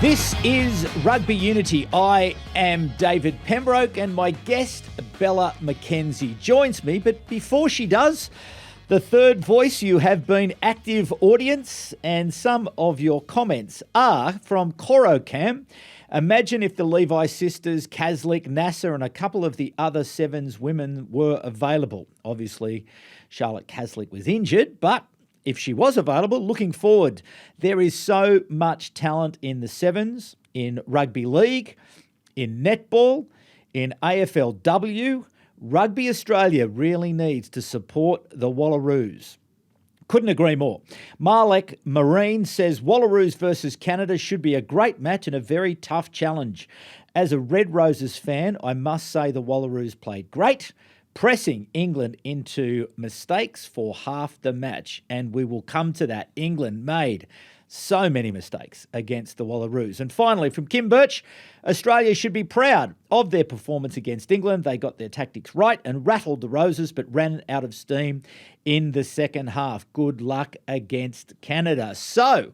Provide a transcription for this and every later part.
This is Rugby Unity. I am David Pembroke and my guest, Bella McKenzie, joins me. But before she does, the third voice, you have been active audience and some of your comments are from Corocam. Imagine if the Levi sisters, Caslick, Nasser and a couple of the other Sevens women were available. Obviously, Charlotte Caslick was injured, but if she was available, looking forward, there is so much talent in the Sevens, in Rugby League, in netball, in AFLW. Rugby Australia really needs to support the Wallaroos. Couldn't agree more. Marlek Marine says Wallaroos versus Canada should be a great match and a very tough challenge. As a Red Roses fan, I must say the Wallaroos played great, pressing England into mistakes for half the match. And we will come to that. England made so many mistakes against the Wallaroos. And finally, from Kim Birch, Australia should be proud of their performance against England. They got their tactics right and rattled the Roses, but ran out of steam in the second half. Good luck against Canada. So,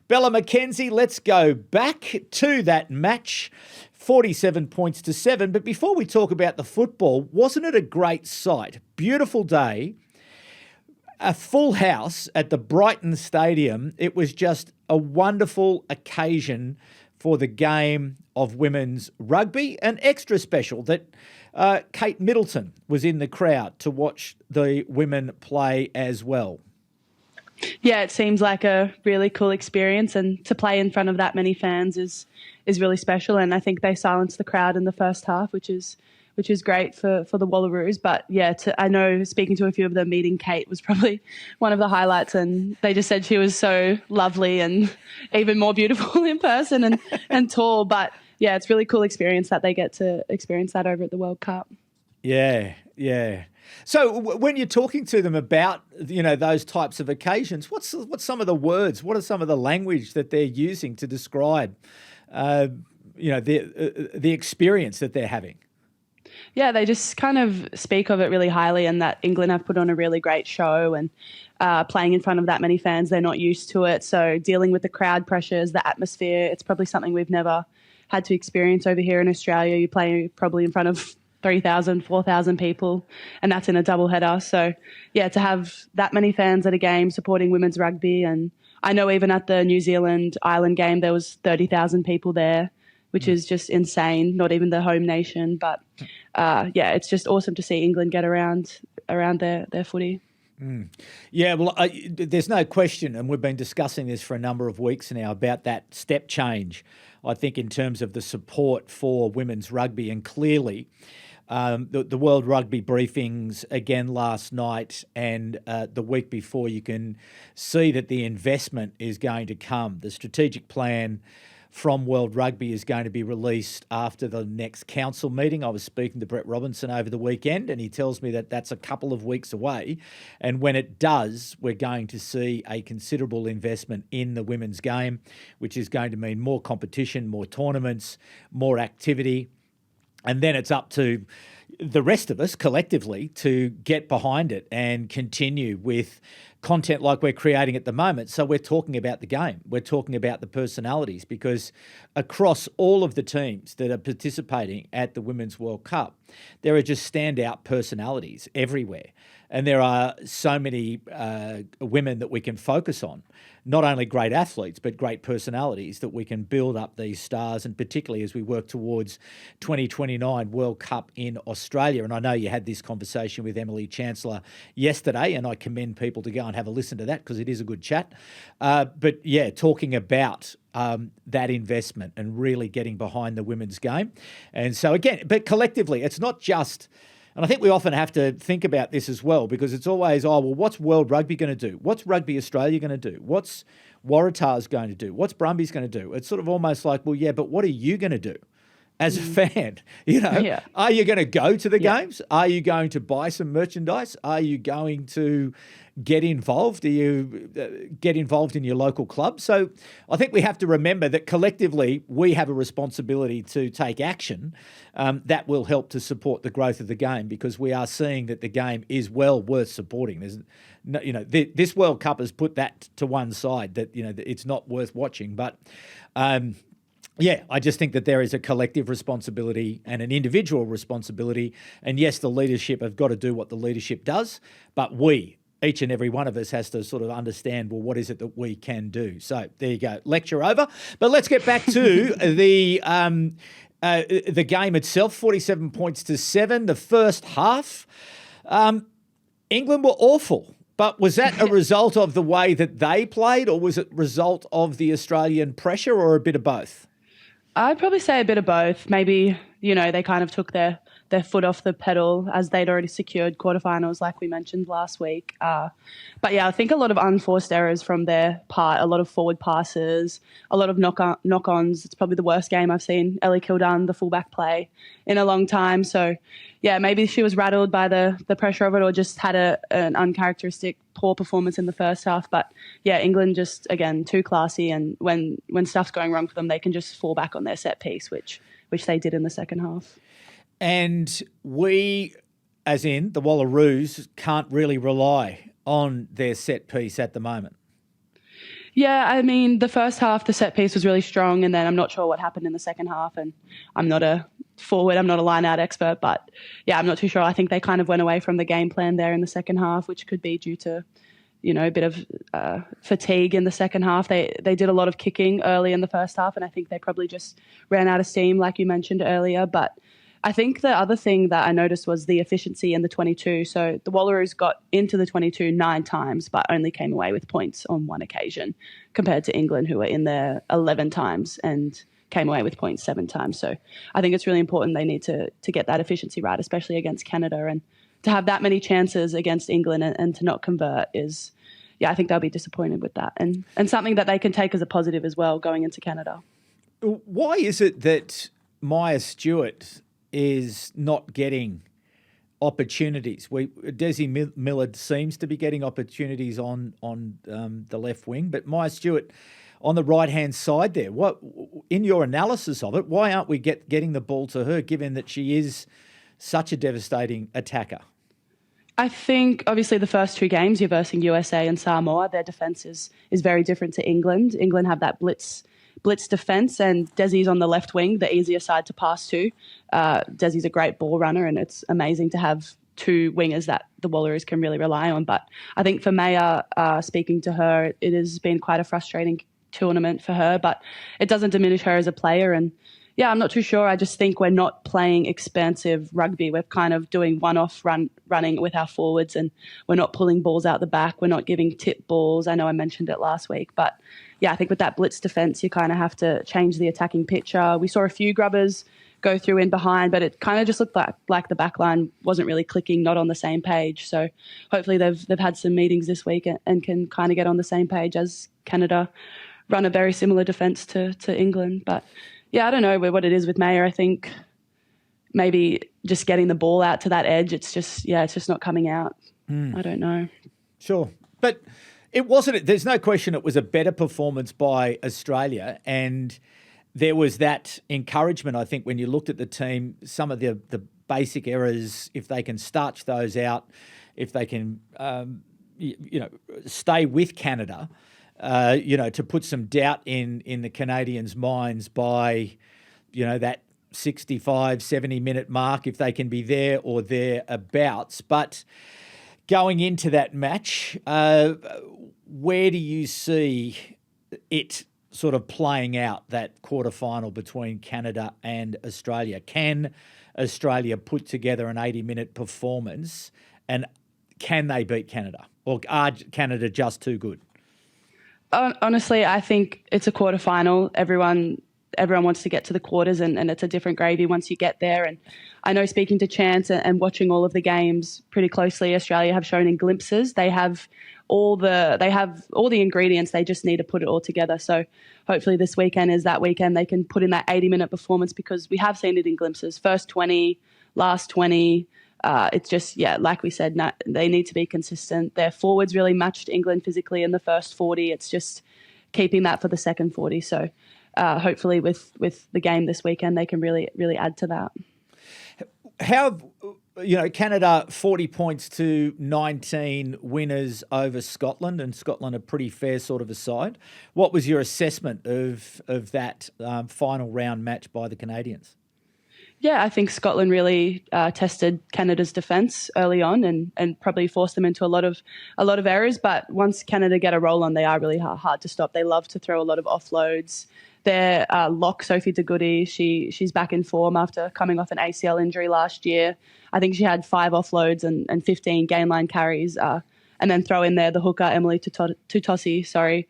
Bella McKenzie, let's go back to that match. 47 points to 7. But before we talk about the football, wasn't it a great sight? Beautiful day. A full house at the Brighton Stadium. It was just a wonderful occasion for the game of women's rugby, and extra special that Kate Middleton was in the crowd to watch the women play as well. Yeah, it seems like a really cool experience, and to play in front of that many fans is really special. And I think they silenced the crowd in the first half, which is great for the Wallaroos. But yeah, I know speaking to a few of them, meeting Kate was probably one of the highlights, and they just said she was so lovely and even more beautiful in person and tall. But yeah, it's a really cool experience that they get to experience that over at the World Cup. Yeah. So when you're talking to them about, those types of occasions, what's some of the words? What are some of the language that they're using to describe, the experience that they're having? Yeah, they just kind of speak of it really highly, and that England have put on a really great show, and playing in front of that many fans, they're not used to it. So dealing with the crowd pressures, the atmosphere, it's probably something we've never had to experience over here in Australia. You play probably in front of 3,000, 4,000 people, and that's in a double header. So yeah, to have that many fans at a game supporting women's rugby, and I know even at the New Zealand Ireland game, there was 30,000 people there, which is just insane, not even the home nation. But it's just awesome to see England get around their footy. Yeah, well, there's no question, and we've been discussing this for a number of weeks now, about that step change, I think, in terms of the support for women's rugby. And clearly, the World Rugby briefings again last night and the week before, you can see that the investment is going to come. The strategic plan from World Rugby is going to be released after the next council meeting. I was speaking to Brett Robinson over the weekend, and he tells me that that's a couple of weeks away. And when it does, we're going to see a considerable investment in the women's game, which is going to mean more competition, more tournaments, more activity. And then it's up to the rest of us collectively to get behind it and continue with content like we're creating at the moment. So we're talking about the game. We're talking about the personalities, because across all of the teams that are participating at the Women's World Cup, there are just standout personalities everywhere. And there are so many women that we can focus on, not only great athletes, but great personalities that we can build up these stars, and particularly as we work towards 2029 World Cup in Australia. And I know you had this conversation with Emily Chancellor yesterday, and I commend people to go and have a listen to that because it is a good chat. But yeah, talking about that investment and really getting behind the women's game. And so again, but collectively, it's not just... And I think we often have to think about this as well, because it's always, what's World Rugby going to do? What's Rugby Australia going to do? What's Waratahs going to do? What's Brumbies going to do? It's sort of almost like, well, yeah, but what are you going to do as a fan? Are you going to go to the games? Are you going to buy some merchandise? Are you going to get involved? Do you get involved in your local club? So I think we have to remember that collectively we have a responsibility to take action that will help to support the growth of the game, because we are seeing that the game is well worth supporting. There's no, this World Cup has put that to one side, that it's not worth watching. But Yeah, I just think that there is a collective responsibility and an individual responsibility. And yes, the leadership have got to do what the leadership does, but each and every one of us has to sort of understand, well, what is it that we can do? So there you go, lecture over. But let's get back to the game itself, 47 points to 7, the first half. England were awful. But was that a result of the way that they played, or was it a result of the Australian pressure, or a bit of both? I'd probably say a bit of both. Maybe, they kind of took their foot off the pedal as they'd already secured quarterfinals, like we mentioned last week. But yeah, I think a lot of unforced errors from their part, a lot of forward passes, a lot of knock-ons. It's probably the worst game I've seen Ellie Kildan, the fullback, play in a long time. So yeah, maybe she was rattled by the pressure of it, or just had an uncharacteristic poor performance in the first half. But yeah, England just, again, too classy, and when stuff's going wrong for them, they can just fall back on their set piece, which they did in the second half. And we, as in the Wallaroos, can't really rely on their set piece at the moment. Yeah, I mean, the first half, the set piece was really strong, and then I'm not sure what happened in the second half, and I'm not a forward, I'm not a line-out expert, but yeah, I'm not too sure. I think they kind of went away from the game plan there in the second half, which could be due to, a bit of fatigue in the second half. They did a lot of kicking early in the first half, and I think they probably just ran out of steam, like you mentioned earlier. But I think the other thing that I noticed was the efficiency in the 22. So the Wallaroos got into the 22 9 times, but only came away with points on one occasion, compared to England, who were in there 11 times and came away with points 7 times. So I think it's really important. They need to get that efficiency right, especially against Canada. And to have that many chances against England and to not convert is, I think they'll be disappointed with that. And something that they can take as a positive as well going into Canada. Why is it that Maya Stewart is not getting opportunities? Desi Millard seems to be getting opportunities on the left wing, but Maya Stewart on the right-hand side there. What, in your analysis of it, why aren't we getting the ball to her, given that she is such a devastating attacker? I think, obviously, the first 2 games, you're versing USA and Samoa. Their defence is very different to England. England have that blitz defence, and Desi's on the left wing, the easier side to pass to. Desi's a great ball runner, and it's amazing to have 2 wingers that the Wallaroos can really rely on. But I think for Maya, speaking to her, it has been quite a frustrating tournament for her, but it doesn't diminish her as a player. And yeah, I'm not too sure. I just think we're not playing expansive rugby. We're kind of doing one-off running with our forwards, and we're not pulling balls out the back. We're not giving tip balls. I know I mentioned it last week, but yeah, I think with that blitz defence, you kind of have to change the attacking picture. We saw a few grubbers go through in behind, but it kind of just looked like the back line wasn't really clicking, not on the same page. So hopefully they've had some meetings this week and can kind of get on the same page as Canada run a very similar defence to England. But yeah, I don't know what it is with Maya. I think maybe just getting the ball out to that edge, it's just not coming out. I don't know. Sure. But it wasn't, there's no question it was a better performance by Australia, and there was that encouragement, I think, when you looked at the team, some of the basic errors, if they can starch those out, if they can, stay with Canada, to put some doubt in the Canadians' minds by, that 65, 70-minute mark, if they can be there or thereabouts. But going into that match, where do you see it sort of playing out, that quarterfinal between Canada and Australia? Can Australia put together an 80-minute performance, and can they beat Canada? Or are Canada just too good? Honestly, I think it's a quarterfinal. Everyone wants to get to the quarters, and it's a different gravy once you get there. And I know, speaking to Chance and watching all of the games pretty closely, Australia have shown in glimpses. They have all the ingredients. They just need to put it all together. So hopefully this weekend is that weekend they can put in that 80-minute performance, because we have seen it in glimpses. First 20, last 20. It's just, like we said, they need to be consistent. Their forwards really matched England physically in the first 40. It's just keeping that for the second 40. So hopefully with the game this weekend, they can really, really add to that. Canada 40 points to 19 winners over Scotland, and Scotland a pretty fair sort of a side. What was your assessment of that final round match by the Canadians? Yeah, I think Scotland really tested Canada's defence early on and probably forced them into a lot of errors. But once Canada get a roll on, they are really hard to stop. They love to throw a lot of offloads. Their lock, Sophie Goede, she's back in form after coming off an ACL injury last year. I think she had 5 offloads and 15 game line carries. And then throw in there the hooker, Emily Tutossi,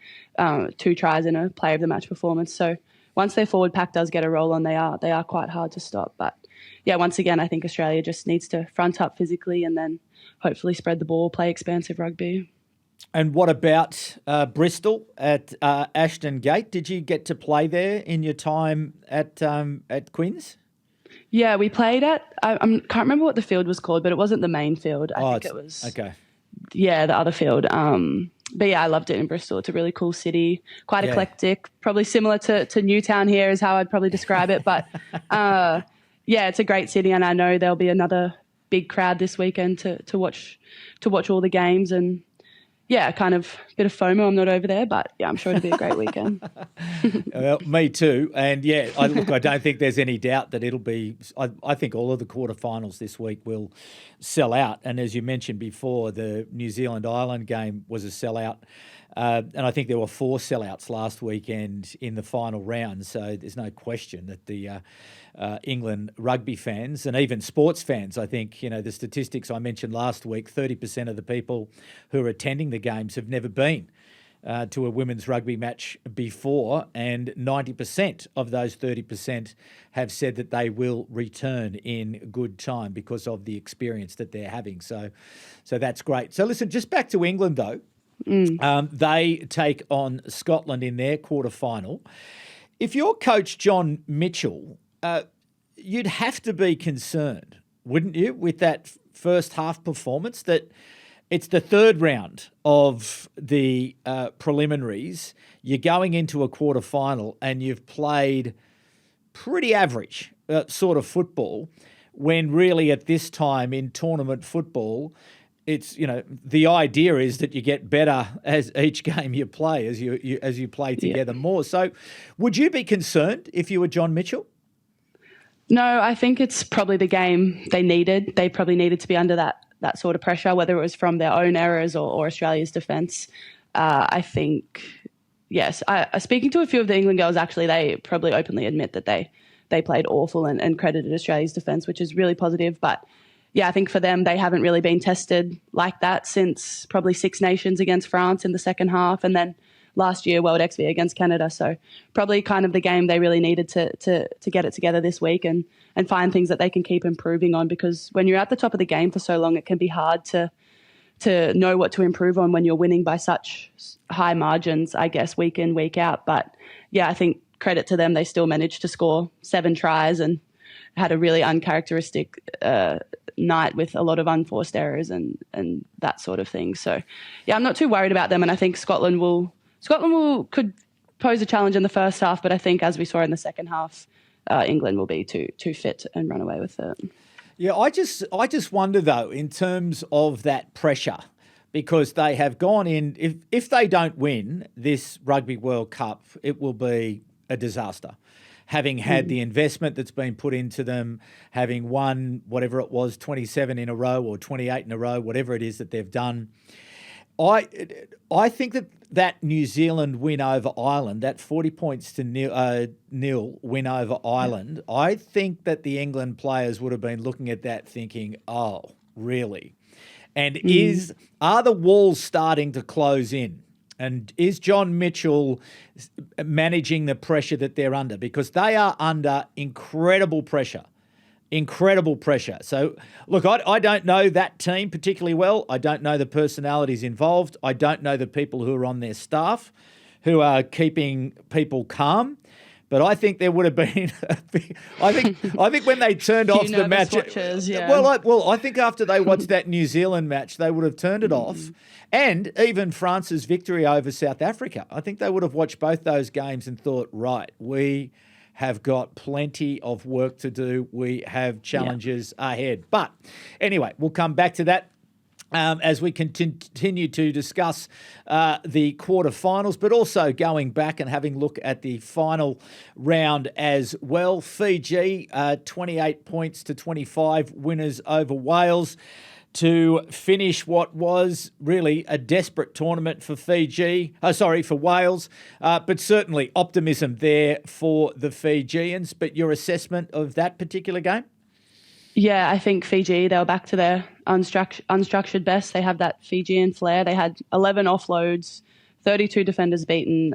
2 tries in a player of the match performance. So once their forward pack does get a roll on, they are quite hard to stop. But yeah, once again, I think Australia just needs to front up physically and then hopefully spread the ball, play expansive rugby. And what about Bristol at Ashton Gate? Did you get to play there in your time at Queen's? Yeah, we played at, I can't remember what the field was called, but it wasn't the main field. I think it was. Okay. Yeah, the other field. But yeah, I loved it in Bristol. It's a really cool city, quite eclectic, probably similar to Newtown here is how I'd probably describe it. But yeah, it's a great city, and I know there'll be another big crowd this weekend to watch all the games. And yeah, kind of a bit of FOMO. I'm not over there, but yeah, I'm sure it'll be a great weekend. Well, me too. And yeah, I don't think there's any doubt that it'll be. I think all of the quarterfinals this week will sell out. And as you mentioned before, the New Zealand-Ireland game was a sellout. And I think there were 4 sellouts last weekend in the final round. So there's no question that the England rugby fans and even sports fans, I think, the statistics I mentioned last week, 30% of the people who are attending the games have never been to a women's rugby match before, and 90% of those 30% have said that they will return in good time because of the experience that they're having. So that's great. So listen, just back to England though. They take on Scotland in their quarterfinal. If you're coach John Mitchell, you'd have to be concerned, wouldn't you, with that first half performance, that it's the third round of the preliminaries. You're going into a quarterfinal and you've played pretty average sort of football, when really at this time in tournament football, it's, the idea is that you get better as each game you play, as you play together more. So would you be concerned if you were John Mitchell? No, I think it's probably the game they needed. They probably needed to be under that sort of pressure, whether it was from their own errors or Australia's defence. I think, yes. Speaking to a few of the England girls, actually, they probably openly admit that they played awful and credited Australia's defence, which is really positive. But yeah, I think for them, they haven't really been tested like that since probably Six Nations against France in the second half, and then last year World XV against Canada. So probably kind of the game they really needed to get it together this week and find things that they can keep improving on, because when you're at the top of the game for so long, it can be hard to know what to improve on when you're winning by such high margins, I guess, week in, week out. But yeah, I think credit to them, they still managed to score 7 tries and had a really uncharacteristic night with a lot of unforced errors and that sort of thing. So yeah, I'm not too worried about them, and I think Scotland could pose a challenge in the first half, but I think as we saw in the second half, England will be too fit and run away with it. Yeah, I just wonder though, in terms of that pressure, because they have gone in. If they don't win this Rugby World Cup, it will be a disaster. Having had the investment that's been put into them, having won whatever it was, 27 in a row or 28 in a row, whatever it is that they've done. I think that New Zealand win over Ireland, that 40 points to nil win over Ireland, I think that the England players would have been looking at that thinking, oh, really? And are the walls starting to close in? And is John Mitchell managing the pressure that they're under? Because they are under incredible pressure. So, look, I don't know that team particularly well. I don't know the personalities involved. I don't know the people who are on their staff who are keeping people calm. But I think there would have been. I think when they turned off the match. Watchers, yeah. Well, I think after they watched that New Zealand match, they would have turned it off, and even France's victory over South Africa. I think they would have watched both those games and thought, right, we have got plenty of work to do. We have challenges ahead. But anyway, we'll come back to that as we continue to discuss the quarterfinals, but also going back and having a look at the final round as well. Fiji, 28 points to 25, winners over Wales to finish what was really a desperate tournament for for Wales, but certainly optimism there for the Fijians. But your assessment of that particular game? Yeah, I think Fiji, they were back to their unstructured best. They have that Fijian flair. They had 11 offloads, 32 defenders beaten.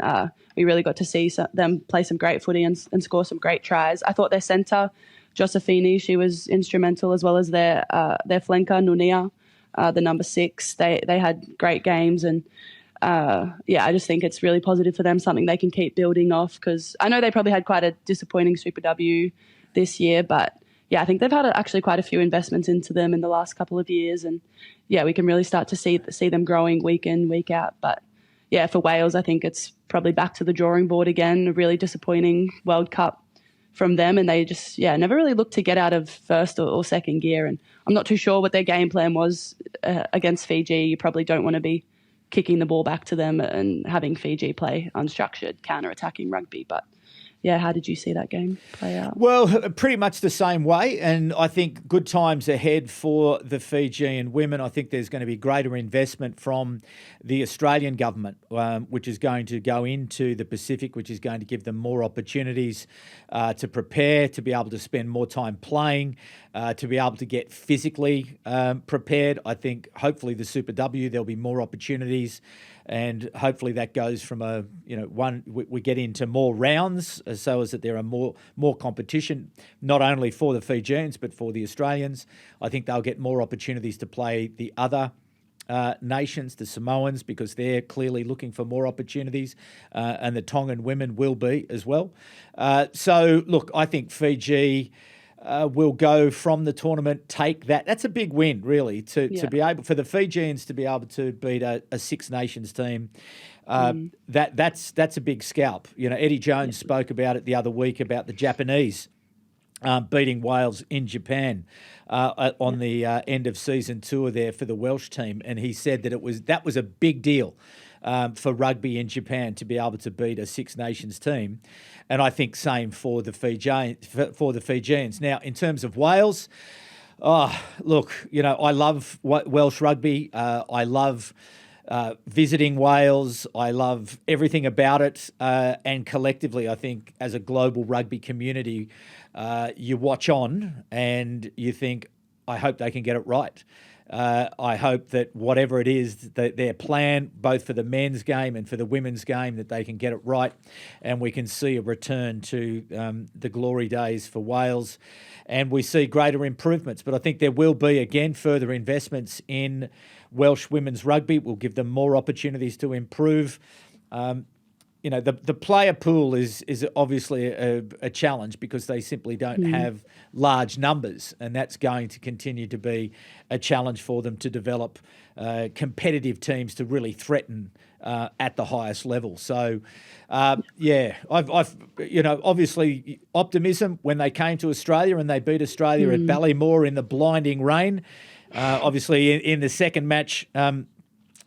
We really got to see them play some great footy and score some great tries. I thought their centre, Josephine, she was instrumental, as well as their flanker, Nunia, the number 6. They had great games, and I just think it's really positive for them, something they can keep building off, because I know they probably had quite a disappointing Super W this year, but I think they've had actually quite a few investments into them in the last couple of years, and we can really start to see them growing week in, week out. But for Wales, I think it's probably back to the drawing board again. A really disappointing World Cup from them, and they just never really looked to get out of first or second gear. And I'm not too sure what their game plan was against Fiji. You probably don't want to be kicking the ball back to them and having Fiji play unstructured, counter-attacking rugby, but how did you see that game play out? Well, pretty much the same way, and I think good times ahead for the Fijian women. I think there's going to be greater investment from the Australian government, which is going to go into the Pacific, which is going to give them more opportunities to prepare, to be able to spend more time playing, to be able to get physically prepared. I think hopefully the Super W, there'll be more opportunities, and hopefully that goes from we get into more rounds, so as that there are more competition, not only for the Fijians but for the Australians. I think they'll get more opportunities to play the other nations, the Samoans, because they're clearly looking for more opportunities, and the Tongan women will be as well. So look, I think Fiji will go from the tournament, take that. That's a big win, really, to be able for the Fijians to be able to beat a Six Nations team. That's a big scalp. Eddie Jones spoke about it the other week about the Japanese beating Wales in Japan on the end of season tour there for the Welsh team, and he said that was a big deal for rugby in Japan to be able to beat a Six Nations team, and I think same for the Fijians. Now, in terms of Wales, look, I love Welsh rugby. I love visiting Wales. I love everything about it, and collectively, I think as a global rugby community, you watch on and you think, I hope they can get it right. I hope that whatever it is, that their plan, both for the men's game and for the women's game, that they can get it right, and we can see a return to the glory days for Wales, and we see greater improvements. But I think there will be, again, further investments in Welsh women's rugby. Will give them more opportunities to improve. The player pool is obviously a challenge because they simply don't have large numbers, and that's going to continue to be a challenge for them to develop competitive teams to really threaten at the highest level. So, I've obviously optimism when they came to Australia and they beat Australia at Ballymore in the blinding rain. Obviously, in the second match,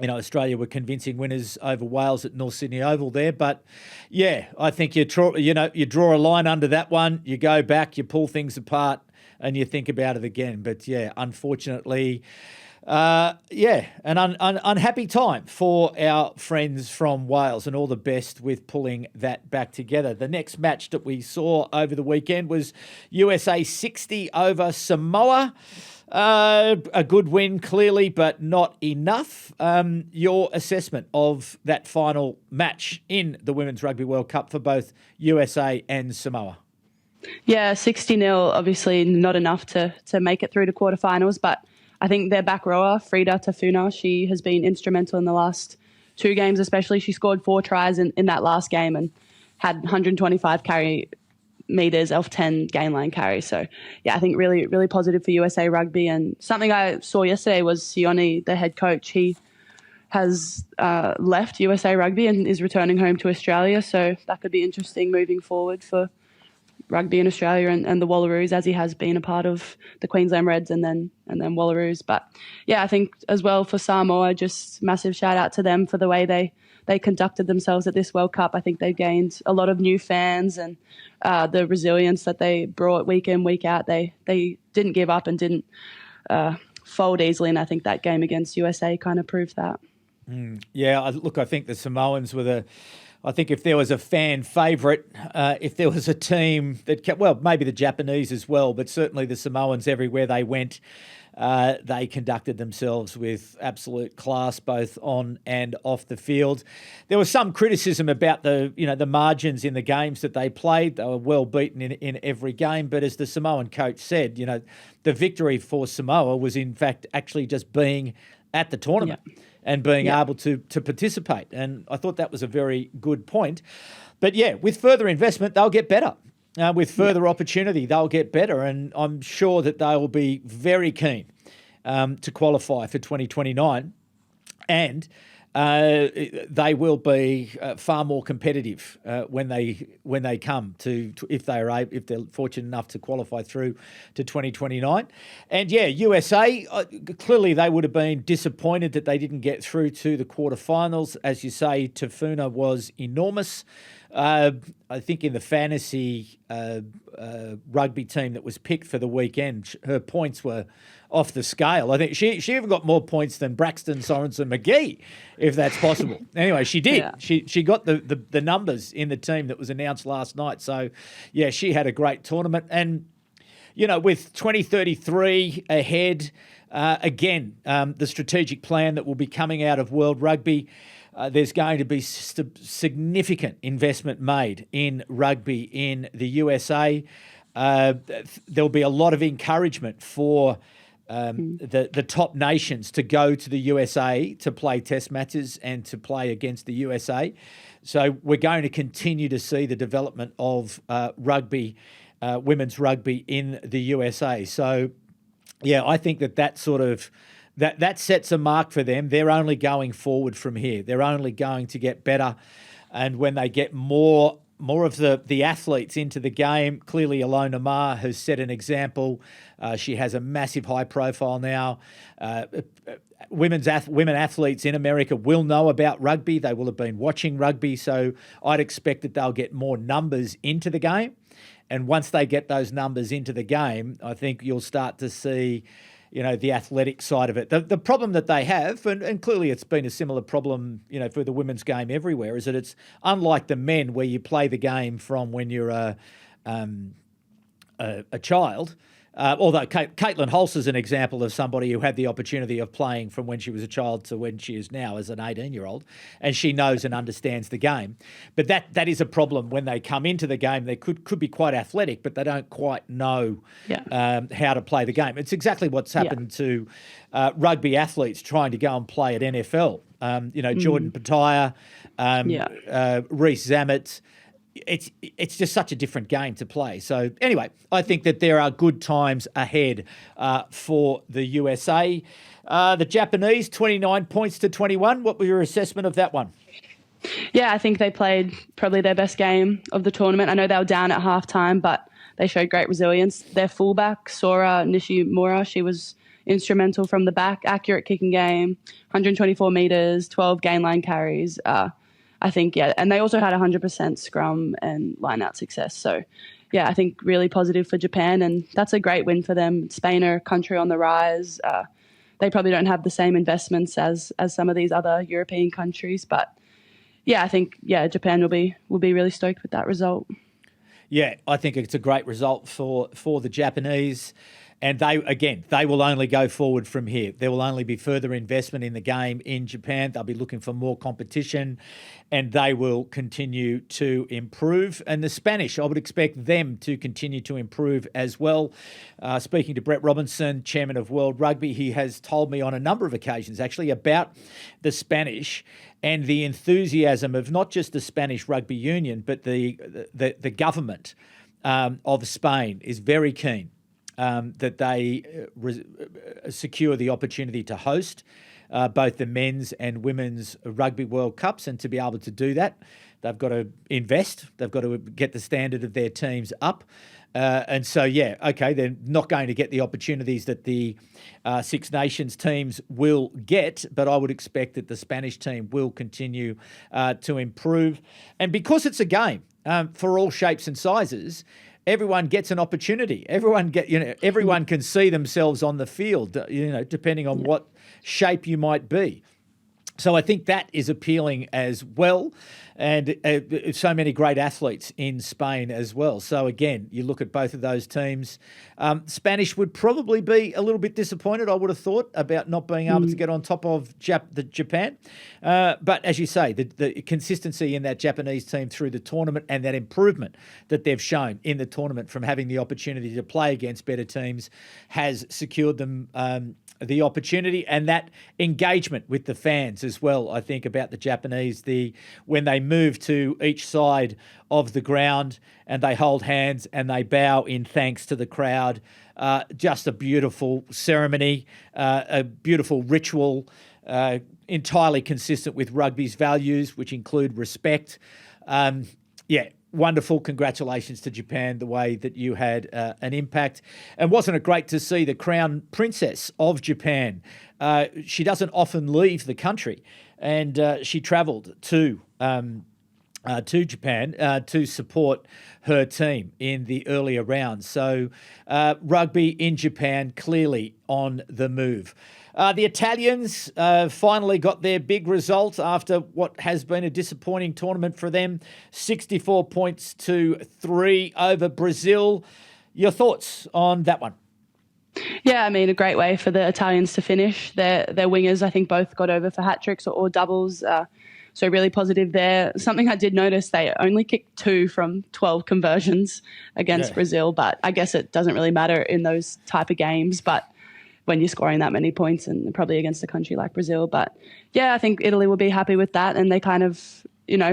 Australia were convincing winners over Wales at North Sydney Oval there. But, I think you draw a line under that one, you go back, you pull things apart, and you think about it again. But, unfortunately, an unhappy time for our friends from Wales, and all the best with pulling that back together. The next match that we saw over the weekend was USA 60 over Samoa. A good win, clearly, but not enough. Your assessment of that final match in the Women's Rugby World Cup for both USA and Samoa? 60-0, obviously not enough to make it through to quarterfinals, but I think their back rower, Frida Tafuna, she has been instrumental in the last 2 games especially. She scored 4 tries in that last game and had 125 carry meters off 10 gain line carries. So, I think really, really positive for USA Rugby. And something I saw yesterday was Sione, the head coach. He has left USA Rugby and is returning home to Australia. So that could be interesting moving forward for rugby in Australia and the Wallaroos, as he has been a part of the Queensland Reds and then Wallaroos. But yeah, I think as well for Samoa, just massive shout out to them for the way they conducted themselves at this World Cup. I think they gained a lot of new fans, and the resilience that they brought week in, week out. They didn't give up and didn't fold easily, and I think that game against USA kind of proved that. Yeah, I think the Samoans were I think if there was a fan favourite, if there was a team that kept, well, maybe the Japanese as well, but certainly the Samoans everywhere they went, they conducted themselves with absolute class, both on and off the field. There was some criticism about the margins in the games that they played. They were well beaten in every game, but as the Samoan coach said, the victory for Samoa was in fact actually just being at the tournament. Yeah. And being able to participate. And I thought that was a very good point. But yeah, with further investment, they'll get better. With further opportunity, they'll get better. And I'm sure that they will be very keen to qualify for 2029. And they will be far more competitive when they come to if they're fortunate enough to qualify through to 2029. And yeah, USA clearly they would have been disappointed that they didn't get through to the quarterfinals. As you say, Tafuna was enormous. I think in the fantasy rugby team that was picked for the weekend, her points were off the scale. I think she even got more points than Braxton, Sorensen, McGee, if that's possible. Anyway, she did. Yeah. She got the numbers in the team that was announced last night. So, yeah, she had a great tournament. And, with 2033 ahead, again, the strategic plan that will be coming out of World Rugby, there's going to be significant investment made in rugby in the USA. There'll be a lot of encouragement for the top nations to go to the USA to play test matches and to play against the USA. So we're going to continue to see the development of rugby, women's rugby in the USA. So, yeah, I think that sort of that sets a mark for them. They're only going forward from here. They're only going to get better. And when they get more of the athletes into the game, clearly Alona Ma has set an example. She has a massive high profile now. Women athletes in America will know about rugby. They will have been watching rugby. So I'd expect that they'll get more numbers into the game. And once they get those numbers into the game, I think you'll start to see the athletic side of it. The problem that they have, and clearly it's been a similar problem, for the women's game everywhere, is that it's unlike the men where you play the game from when you're a child. Although Caitlin Holst is an example of somebody who had the opportunity of playing from when she was a child to when she is now as an 18-year-old, and she knows and understands the game. But that is a problem when they come into the game. They could be quite athletic, but they don't quite know how to play the game. It's exactly what's happened to rugby athletes trying to go and play at NFL. Jordan Pataya, Reece Zammit. It's just such a different game to play. So anyway, I think that there are good times ahead for the USA. The Japanese, 29 points to 21. What was your assessment of that one? Yeah, I think they played probably their best game of the tournament. I know they were down at halftime, but they showed great resilience. Their fullback, Sora Nishimura, she was instrumental from the back, accurate kicking game, 124 metres, 12 gain line carries. I think, and they also had 100% scrum and line-out success. So, yeah, I think really positive for Japan, and that's a great win for them. Spain are a country on the rise. They probably don't have the same investments as some of these other European countries, but yeah, I think Japan will be really stoked with that result. Yeah, I think it's a great result for the Japanese. And they will only go forward from here. There will only be further investment in the game in Japan. They'll be looking for more competition, and they will continue to improve. And the Spanish, I would expect them to continue to improve as well. Speaking to Brett Robinson, chairman of World Rugby, he has told me on a number of occasions actually about the Spanish and the enthusiasm of not just the Spanish Rugby Union, but the government of Spain is very keen that they secure the opportunity to host both the men's and women's Rugby World Cups, and to be able to do that, they've got to invest. They've got to get the standard of their teams up. And so, they're not going to get the opportunities that the Six Nations teams will get, but I would expect that the Spanish team will continue to improve. And because it's a game for all shapes and sizes, everyone gets an opportunity. Everyone can see themselves on the field, depending on what shape you might be. So I think that is appealing as well, and so many great athletes in Spain as well. So again, you look at both of those teams. Spanish would probably be a little bit disappointed, I would have thought, about not being able to get on top of the Japan. But as you say, the consistency in that Japanese team through the tournament and that improvement that they've shown in the tournament from having the opportunity to play against better teams has secured them the opportunity, and that engagement with the fans as well. I think about the Japanese, when they move to each side of the ground and they hold hands and they bow in thanks to the crowd. Just a beautiful ceremony, a beautiful ritual, entirely consistent with rugby's values, which include respect. Wonderful. Congratulations to Japan, the way that you had an impact. And wasn't it great to see the Crown Princess of Japan? She doesn't often leave the country, and she travelled to Japan to support her team in the earlier rounds. So rugby in Japan clearly on the move. The Italians finally got their big result after what has been a disappointing tournament for them. 64 points to 3 over Brazil. Your thoughts on that one? Yeah, I mean, a great way for the Italians to finish. Their wingers, I think, both got over for hat-tricks or doubles. So really positive there. Something I did notice, they only kicked 2 from 12 conversions against Brazil, but I guess it doesn't really matter in those type of games. But when you're scoring that many points, and probably against a country like Brazil. But yeah, I think Italy will be happy with that. And they kind of,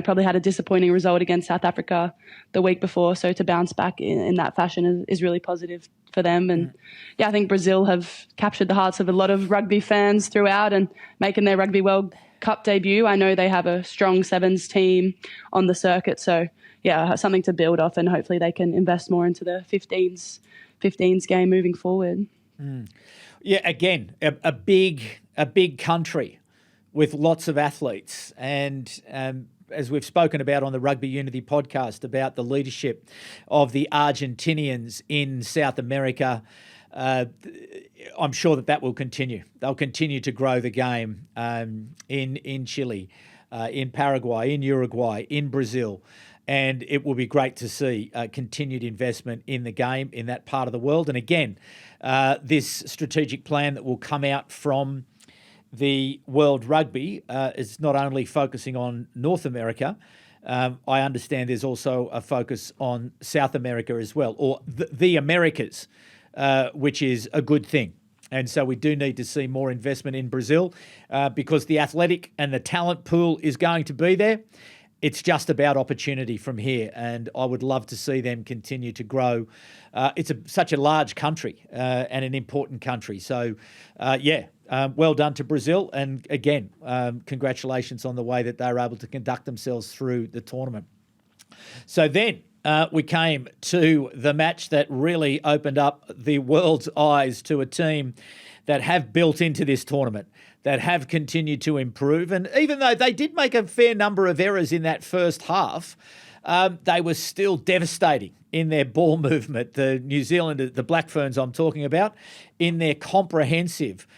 probably had a disappointing result against South Africa the week before. So to bounce back in that fashion is really positive for them. And I think Brazil have captured the hearts of a lot of rugby fans throughout and making their Rugby World Cup debut. I know they have a strong sevens team on the circuit. So something to build off, and hopefully they can invest more into the 15s game moving forward. Yeah, again, a big country with lots of athletes. And as we've spoken about on the Rugby Unity podcast, about the leadership of the Argentinians in South America, I'm sure that will continue. They'll continue to grow the game in Chile, in Paraguay, in Uruguay, in Brazil. And it will be great to see continued investment in the game in that part of the world. And again, this strategic plan that will come out from the World Rugby is not only focusing on North America. I understand there's also a focus on South America as well, or the Americas, which is a good thing. And so we do need to see more investment in Brazil because the athletic and the talent pool is going to be there. It's just about opportunity from here, and I would love to see them continue to grow. It's such a large country and an important country. So, well done to Brazil. And again, congratulations on the way that they were able to conduct themselves through the tournament. So then we came to the match that really opened up the world's eyes to a team that have built into this tournament, that have continued to improve. And even though they did make a fair number of errors in that first half, they were still devastating in their ball movement. The New Zealand, the Black Ferns I'm talking about, in their comprehensive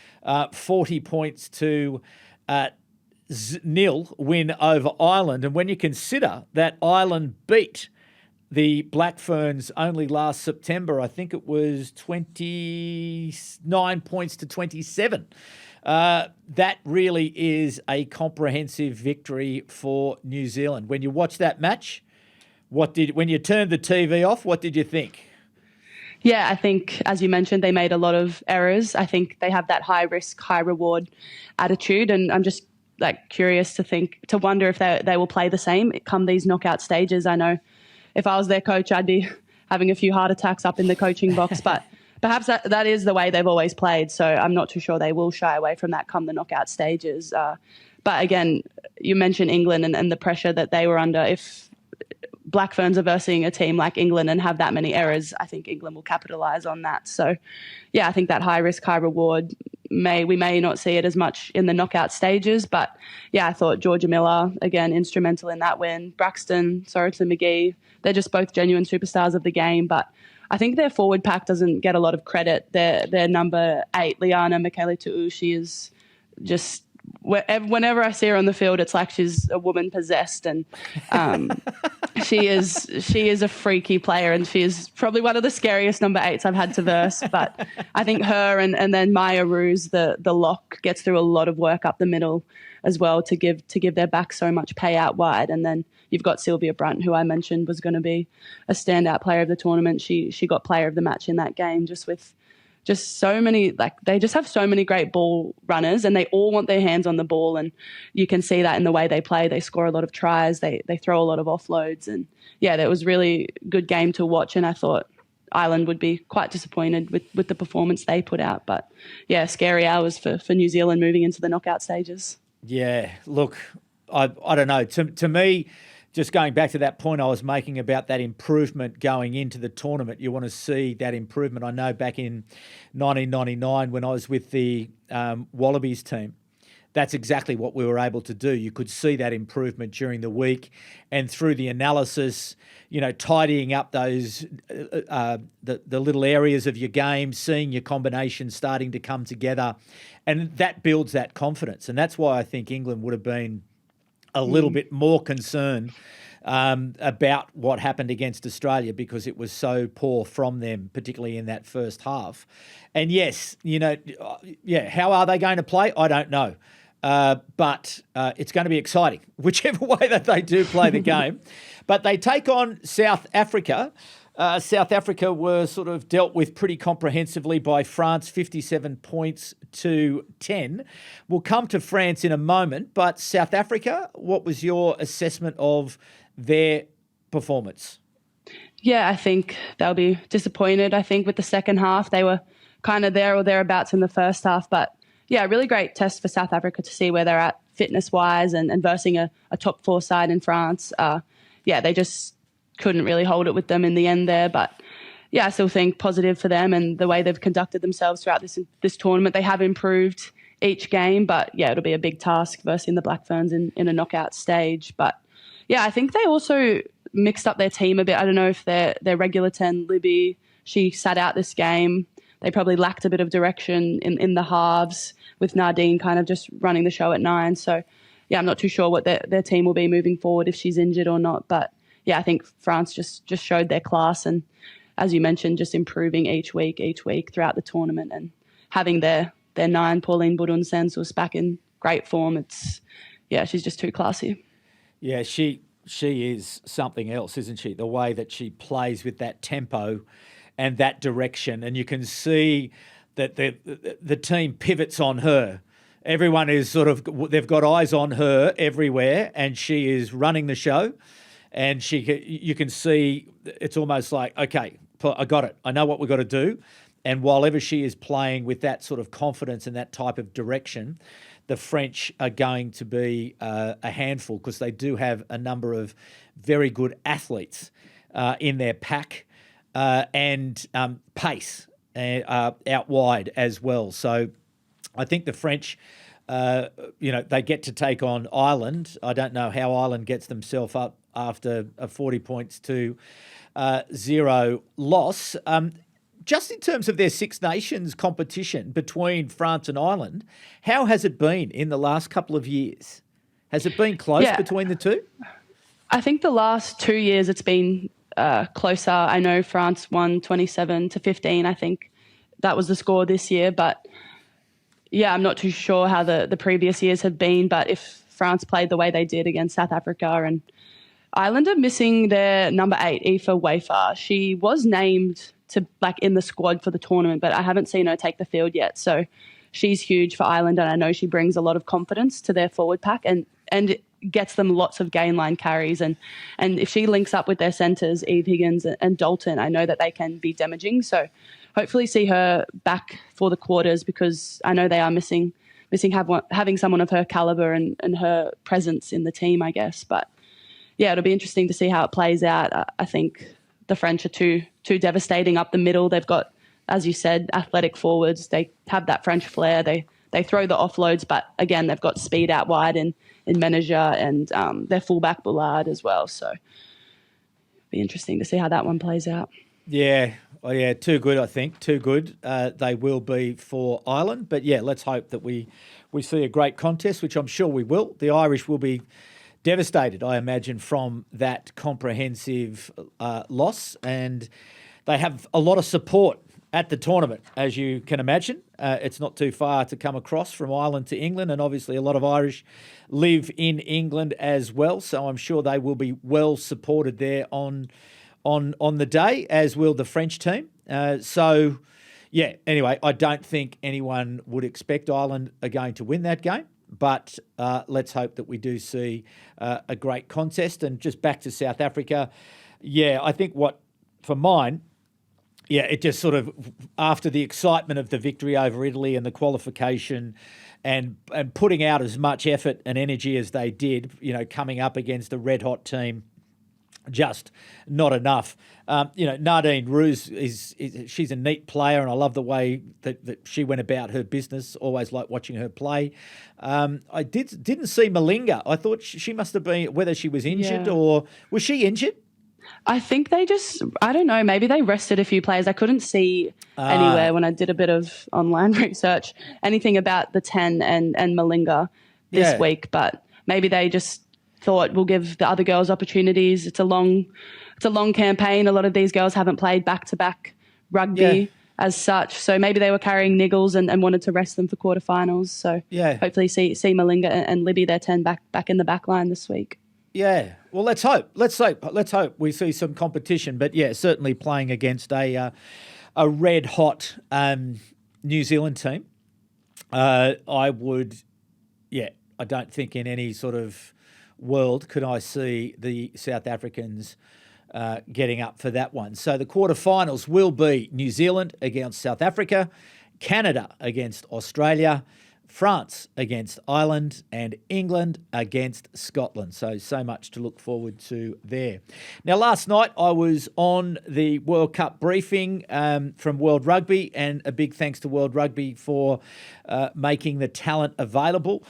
40 points to 0 win over Ireland. And when you consider that Ireland beat the Black Ferns only last September, I think it was 29 points to 27. That really is a comprehensive victory for New Zealand. When you watch that match, when you turned the TV off, what did you think? Yeah, I think, as you mentioned, they made a lot of errors. I think they have that high risk, high reward attitude, and I'm just curious to wonder if they will play the same come these knockout stages. I know if I was their coach, I'd be having a few heart attacks up in the coaching box, but perhaps that is the way they've always played. So I'm not too sure they will shy away from that come the knockout stages. But again, you mentioned England and the pressure that they were under. If Black Ferns are versing a team like England and have that many errors, I think England will capitalise on that. So, yeah, I think that high risk, high reward, we may not see it as much in the knockout stages. But, yeah, I thought Georgia Miller, again, instrumental in that win. Braxton, Sorensen McGee, they're just both genuine superstars of the game. But I think their forward pack doesn't get a lot of credit. Their number 8, Liana Michaela Tu'u, she is just... Whenever I see her on the field, it's like she's a woman possessed, and she is a freaky player, and she is probably one of the scariest number 8s I've had to verse. But I think her and then Maya Ruse, the lock, gets through a lot of work up the middle as well to give their back so much pay out wide. And then you've got Sylvia Brunt, who I mentioned was going to be a standout player of the tournament. She got player of the match in that game, just so many, they just have so many great ball runners, and they all want their hands on the ball, and you can see that in the way they play. They score a lot of tries, they throw a lot of offloads, and yeah, that was really good game to watch. And I thought Ireland would be quite disappointed with the performance they put out, but yeah, scary hours for New Zealand moving into the knockout stages. Yeah, look, I don't know. To me, just going back to that point I was making about that improvement going into the tournament, you want to see that improvement. I know back in 1999 when I was with the Wallabies team, that's exactly what we were able to do. You could see that improvement during the week, and through the analysis, tidying up those the little areas of your game, seeing your combinations starting to come together, and that builds that confidence. And that's why I think England would have been a little bit more concerned about what happened against Australia, because it was so poor from them, particularly in that first half. And yes, how are they going to play? I don't know. But it's going to be exciting, whichever way that they do play the game. But they take on South Africa. South Africa were sort of dealt with pretty comprehensively by France, 57 points to 10. We'll come to France in a moment, but South Africa, what was your assessment of their performance? Yeah, I think they'll be disappointed. I think with the second half, they were kind of there or thereabouts in the first half. But yeah, really great test for South Africa to see where they're at fitness-wise and versing a top 4 side in France. They just couldn't really hold it with them in the end there. But yeah, I still think positive for them and the way they've conducted themselves throughout this tournament. They have improved each game, but yeah, it'll be a big task versus the Black Ferns in a knockout stage. But yeah, I think they also mixed up their team a bit. I don't know if their regular 10, Libby, she sat out this game. They probably lacked a bit of direction in the halves, with Nardine kind of just running the show at 9. So yeah, I'm not too sure what their team will be moving forward, if she's injured or not. But yeah, I think France just showed their class, and as you mentioned, just improving each week throughout the tournament, and having their 9, Pauline Bourdon-Sans, was back in great form. She's just too classy. Yeah, she is something else, isn't she? The way that she plays with that tempo and that direction, and you can see that the team pivots on her. Everyone is they've got eyes on her everywhere, and she is running the show. And you can see it's almost like, okay, I got it. I know what we've got to do. And while ever she is playing with that sort of confidence and that type of direction, the French are going to be a handful, because they do have a number of very good athletes in their pack and pace out wide as well. So I think the French, they get to take on Ireland. I don't know how Ireland gets themselves up after a 40 points to 0 loss. Just in terms of their Six Nations competition between France and Ireland, how has it been in the last couple of years? Has it been close between the two? I think the last 2 years it's been closer. I know France won 27-15. I think that was the score this year. But yeah, I'm not too sure how the previous years have been. But if France played the way they did against South Africa, and Ireland are missing their number 8, Aoife Wafer. She was named to in the squad for the tournament, but I haven't seen her take the field yet. So she's huge for Ireland, and I know she brings a lot of confidence to their forward pack and gets them lots of gain line carries. And if she links up with their centres, Eve Higgins and Dalton, I know that they can be damaging. So hopefully see her back for the quarters, because I know they are missing having someone of her caliber and her presence in the team, I guess. But yeah, it'll be interesting to see how it plays out. I think the French are too devastating up the middle. They've got, as you said, athletic forwards. They have that French flair. They throw the offloads, but again, they've got speed out wide in Manager and their fullback Bullard as well. So it'll be interesting to see how that one plays out. Yeah. Oh, yeah, too good, I think. Too good. They will be for Ireland. But, yeah, let's hope that we see a great contest, which I'm sure we will. The Irish will be devastated, I imagine, from that comprehensive loss. And they have a lot of support at the tournament, as you can imagine. It's not too far to come across from Ireland to England, and obviously a lot of Irish live in England as well. So I'm sure they will be well supported there on the day, as will the French team. So, yeah, anyway, I don't think anyone would expect Ireland are going to win that game, but let's hope that we do see a great contest. And just back to South Africa, yeah, I think for mine, yeah, it just sort of, after the excitement of the victory over Italy and the qualification and putting out as much effort and energy as they did, coming up against a red-hot team, just not enough. Nadine Roos she's a neat player, and I love the way that she went about her business. Always like watching her play. I didn't see Malinga. I thought she must have been, whether she was injured or was she injured? I think I don't know, maybe they rested a few players. I couldn't see anywhere when I did a bit of online research anything about the 10 and Malinga this week, but maybe they just thought we'll give the other girls opportunities. It's a long campaign. A lot of these girls haven't played back-to-back rugby as such. So maybe they were carrying niggles and wanted to rest them for quarterfinals. So hopefully see Malinga and Libby, their 10, back in the back line this week. Yeah. Well, let's hope we see some competition. But yeah, certainly playing against a red-hot New Zealand team. I don't think in any sort of world could I see the South Africans getting up for that one. So the quarterfinals will be New Zealand against South Africa, Canada against Australia, France against Ireland, and England against Scotland. So much to look forward to there. Now, last night I was on the World Cup briefing from World Rugby, and a big thanks to World Rugby for making the talent available.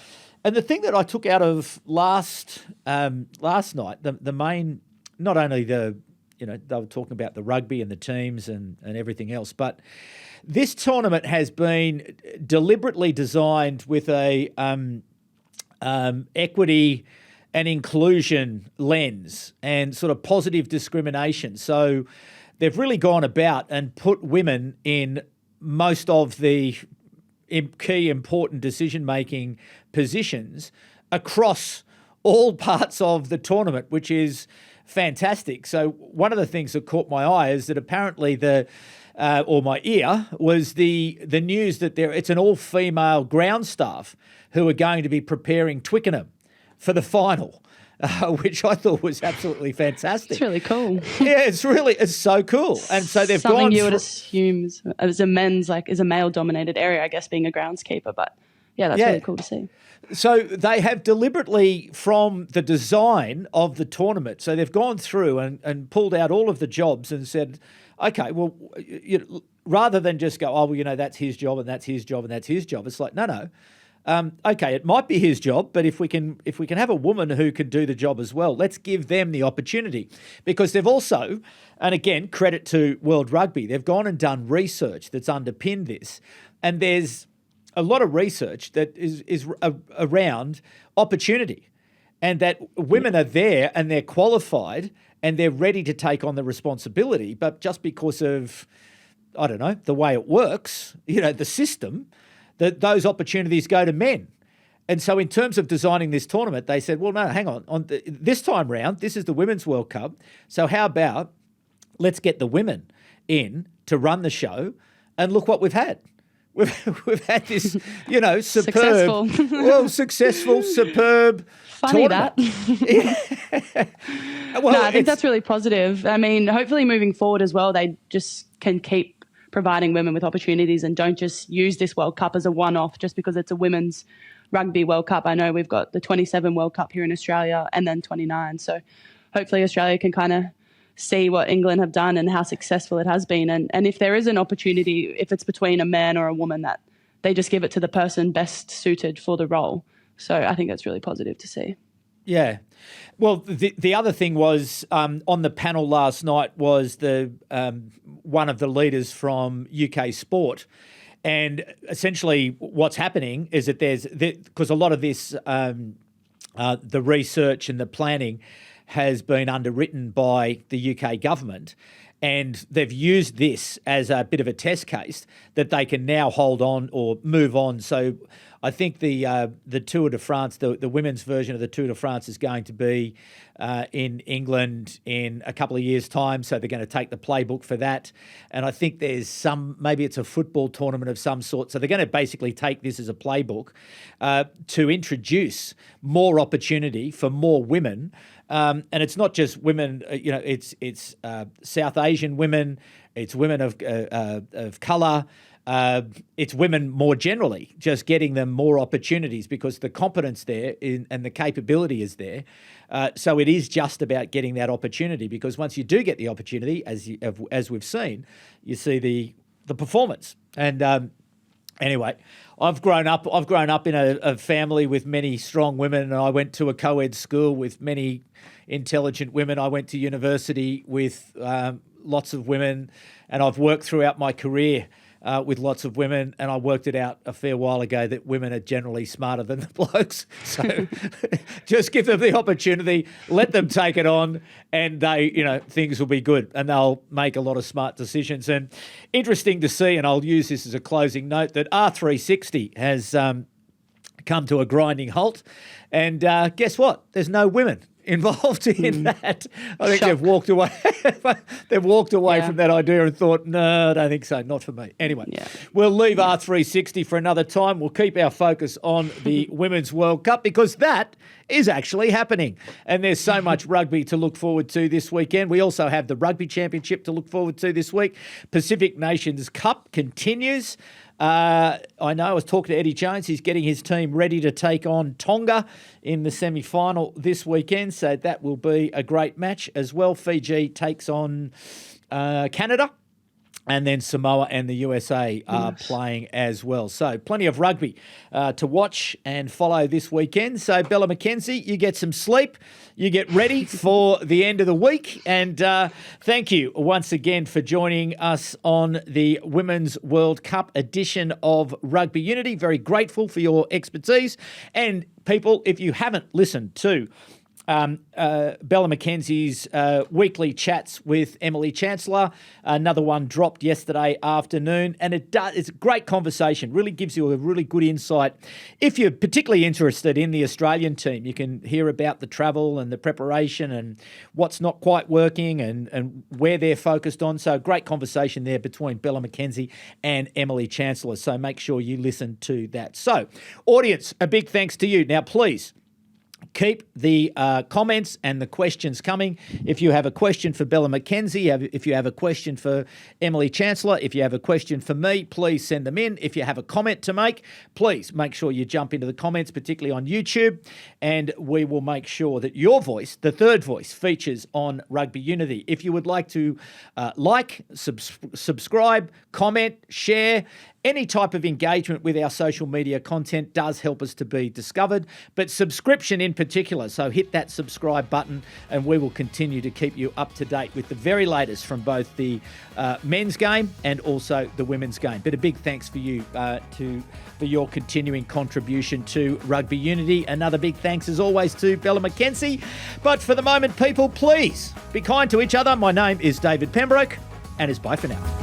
And the thing that I took out of last night, the main, not only they were talking about the rugby and the teams and everything else, but this tournament has been deliberately designed with a equity and inclusion lens and sort of positive discrimination. So they've really gone about and put women in most of the key important decision-making positions across all parts of the tournament, which is fantastic. So one of the things that caught my eye is that apparently or my ear was the news that it's an all-female ground staff who are going to be preparing Twickenham for the final, which I thought was absolutely fantastic. It's really cool. Yeah, it's so cool. And so they've something gone you would assume as a male-dominated area, I guess, being a groundskeeper. But yeah, that's really cool to see. So they have deliberately, from the design of the tournament, so they've gone through and pulled out all of the jobs and said, okay, well, rather than just go, that's his job and that's his job and that's his job. It's like, no. Okay, it might be his job, but if we can have a woman who can do the job as well, let's give them the opportunity. Because they've also, and again, credit to World Rugby, they've gone and done research that's underpinned this. And there's a lot of research that is around opportunity, and that women are there and they're qualified and they're ready to take on the responsibility. But just because of, I don't know, the way it works, the system, that those opportunities go to men. And so in terms of designing this tournament, they said, well, no, hang on. This time round, this is the Women's World Cup. So how about let's get the women in to run the show, and look what we've had. We've had this, superb, superb funny tournament. That. Well, I think that's really positive. I mean, hopefully moving forward as well, they just can keep providing women with opportunities and don't just use this World Cup as a one-off just because it's a women's rugby World Cup. I know we've got the 27 World Cup here in Australia and then 29. So hopefully Australia can kind of see what England have done and how successful it has been. And if there is an opportunity, if it's between a man or a woman, that they just give it to the person best suited for the role. So I think that's really positive to see. Yeah. Well, the other thing was on the panel last night was the one of the leaders from UK Sport. And essentially what's happening is that because a lot of this, the research and the planning has been underwritten by the UK government, and they've used this as a bit of a test case that they can now hold on or move on. So I think the Tour de France, the women's version of the Tour de France is going to be in England in a couple of years' time. So they're going to take the playbook for that. And I think there's maybe it's a football tournament of some sort. So they're going to basically take this as a playbook to introduce more opportunity for more women. And it's not just women, it's South Asian women, it's women of colour, it's women more generally, just getting them more opportunities because the competence there and the capability is there. So it is just about getting that opportunity, because once you do get the opportunity, as we've seen, you see the performance. And anyway, I've grown up in a family with many strong women, and I went to a co-ed school with many intelligent women. I went to university with lots of women, and I've worked throughout my career with lots of women, and I worked it out a fair while ago that women are generally smarter than the blokes. So just give them the opportunity, let them take it on, and things will be good, and they'll make a lot of smart decisions. And interesting to see, and I'll use this as a closing note, that R360 has come to a grinding halt, and guess what? There's no women involved in that. I think they've walked away. They've walked away from that idea and thought, no, I don't think so. Not for me. Anyway, we'll leave R360 for another time. We'll keep our focus on the Women's World Cup, because that is actually happening. And there's so much rugby to look forward to this weekend. We also have the Rugby Championship to look forward to this week. Pacific Nations Cup continues. I know I was talking to Eddie Jones. He's getting his team ready to take on Tonga in the semi-final this weekend. So that will be a great match as well. Fiji takes on Canada. And then Samoa and the USA are playing as well. So plenty of rugby to watch and follow this weekend. So Bella McKenzie, you get some sleep. You get ready for the end of the week. And thank you once again for joining us on the Women's World Cup edition of Rugby Unity. Very grateful for your expertise. And people, if you haven't listened to Bella McKenzie's weekly chats with Emily Chancellor. Another one dropped yesterday afternoon, and it's a great conversation. Really gives you a really good insight. If you're particularly interested in the Australian team, you can hear about the travel and the preparation and what's not quite working and where they're focused on. So great conversation there between Bella McKenzie and Emily Chancellor. So make sure you listen to that. So, audience, a big thanks to you. Now, please, keep the comments and the questions coming. If you have a question for Bella McKenzie, if you have a question for Emily Chancellor, if you have a question for me, please send them in. If you have a comment to make, please make sure you jump into the comments, particularly on YouTube, and we will make sure that your voice, the third voice, features on Rugby Unity. If you would like to subscribe, comment, share, any type of engagement with our social media content does help us to be discovered, but subscription in particular. So hit that subscribe button and we will continue to keep you up to date with the very latest from both the men's game and also the women's game. But a big thanks for you for your continuing contribution to Rugby Unity. Another big thanks as always to Bella McKenzie. But for the moment, people, please be kind to each other. My name is David Pembroke, and it's bye for now.